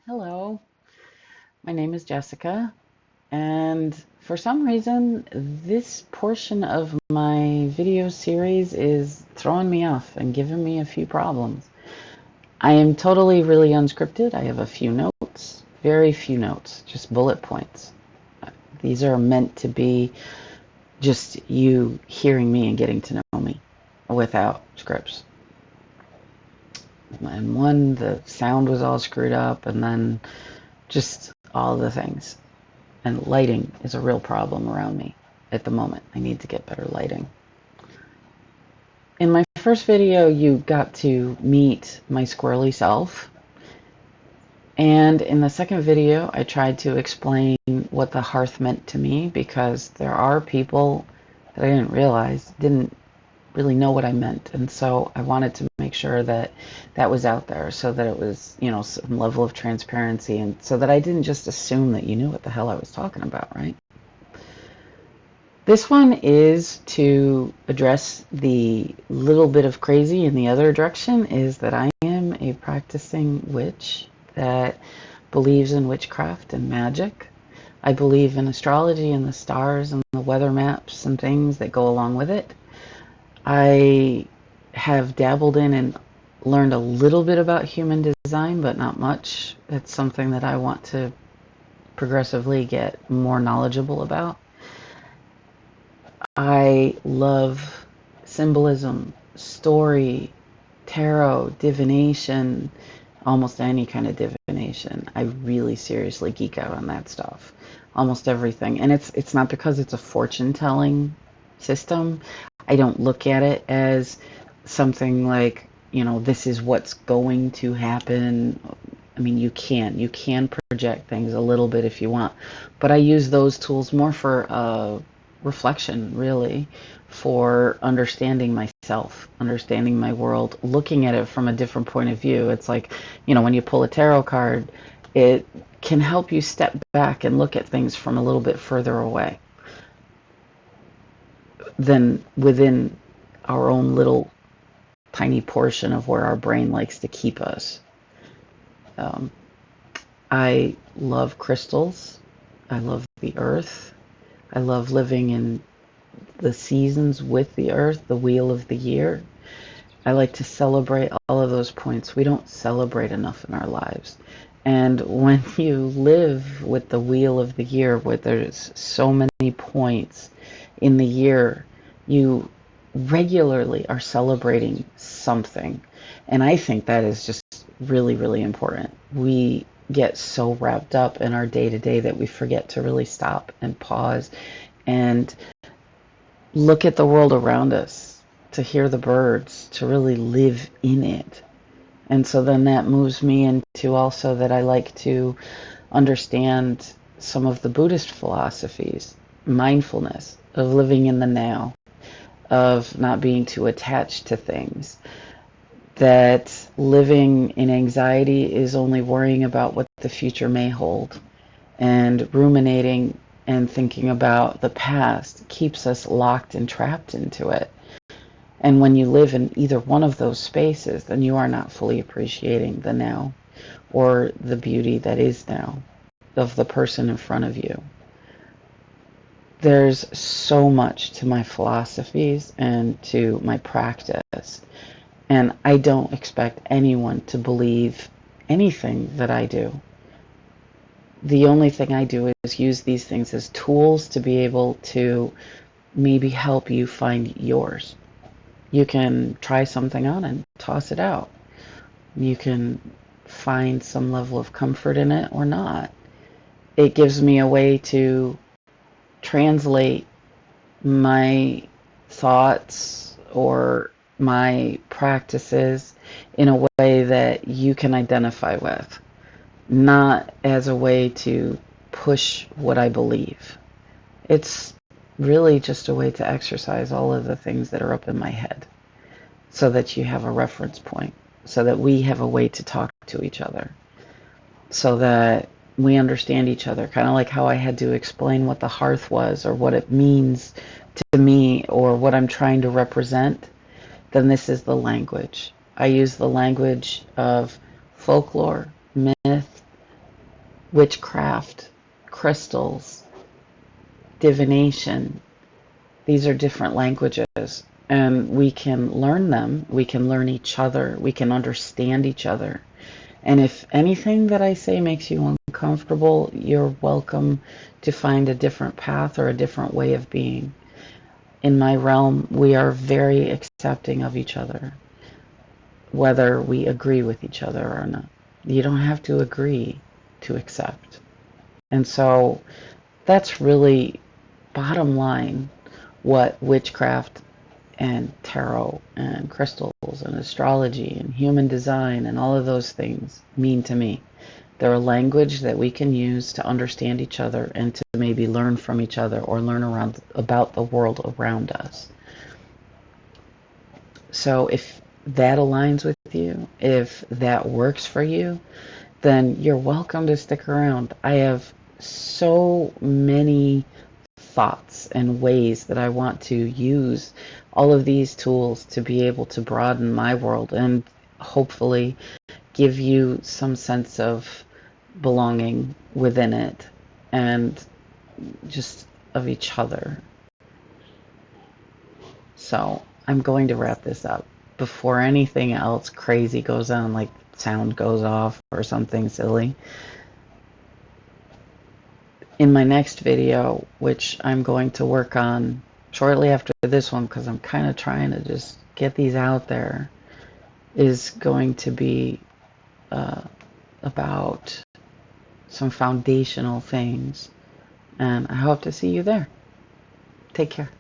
Hello, my name is Jessica, and for some reason, this portion of my video series is throwing me off and giving me a few problems. I am totally really unscripted. I have a few notes, very few notes, just bullet points. These are meant to be just you hearing me and getting to know me without scripts. And one, the sound was all screwed up, and then just all the things. And lighting is a real problem around me at the moment. I need to get better lighting. In my first video, you got to meet my squirrely self. And in the second video, I tried to explain what the hearth meant to me, because there are people that I didn't realize didn't really know what I meant. And so I wanted to make sure that that was out there, so that it was, some level of transparency, and so that I didn't just assume that you knew what the hell I was talking about, right? This one is to address the little bit of crazy in the other direction, is that I am a practicing witch that believes in witchcraft and magic. I believe in astrology and the stars and the weather maps and things that go along with it. I have dabbled in and learned a little bit about human design, but not much. It's something that I want to progressively get more knowledgeable about. I love symbolism, story, tarot, divination, almost any kind of divination. I really seriously geek out on that stuff. Almost everything. And it's not because it's a fortune-telling system. I don't look at it as something like, this is what's going to happen. I mean, you can project things a little bit if you want, but I use those tools more for reflection, really, for understanding myself, understanding my world, looking at it from a different point of view. It's like, when you pull a tarot card, it can help you step back and look at things from a little bit further away than within our own little tiny portion of where our brain likes to keep us. I love crystals. I love the earth. I love living in the seasons with the earth, the wheel of the year. I like to celebrate all of those points. We don't celebrate enough in our lives. And when you live with the wheel of the year, where there's so many points in the year, you regularly are celebrating something. And I think that is just really, really important. We get so wrapped up in our day-to-day that we forget to really stop and pause and look at the world around us, to hear the birds, to really live in it. And so then that moves me into also that I like to understand some of the Buddhist philosophies, mindfulness, of living in the now, of not being too attached to things, that living in anxiety is only worrying about what the future may hold, and ruminating and thinking about the past keeps us locked and trapped into it. And when you live in either one of those spaces, then you are not fully appreciating the now, or the beauty that is now, of the person in front of you. There's so much to my philosophies and to my practice, and I don't expect anyone to believe anything that I do. The only thing I do is use these things as tools to be able to maybe help you find yours. You can try something on and toss it out. You can find some level of comfort in it or not. It gives me a way to translate my thoughts or my practices in a way that you can identify with, not as a way to push what I believe. It's really just a way to exercise all of the things that are up in my head, so that you have a reference point, so that we have a way to talk to each other, so that we understand each other, kind of like how I had to explain what the hearth was, or what it means to me, or what I'm trying to represent. Then this is the language. I use the language of folklore, myth, witchcraft, crystals, divination. These are different languages, and we can learn them. We can learn each other. We can understand each other. And if anything that I say makes you uncomfortable, you're welcome to find a different path or a different way of being. In my realm, we are very accepting of each other, whether we agree with each other or not. You don't have to agree to accept. And so that's really bottom line what witchcraft and tarot and crystals and astrology and human design and all of those things mean to me. They're a language that we can use to understand each other and to maybe learn from each other or learn about the world around us. So if that aligns with you, if that works for you, then you're welcome to stick around. I have so many thoughts and ways that I want to use all of these tools to be able to broaden my world and hopefully give you some sense of belonging within it and just of each other. So I'm going to wrap this up before anything else crazy goes on, like sound goes off or something silly. In my next video, which I'm going to work on shortly after this one, because I'm kind of trying to just get these out there, is going to be about some foundational things. And I hope to see you there. Take care.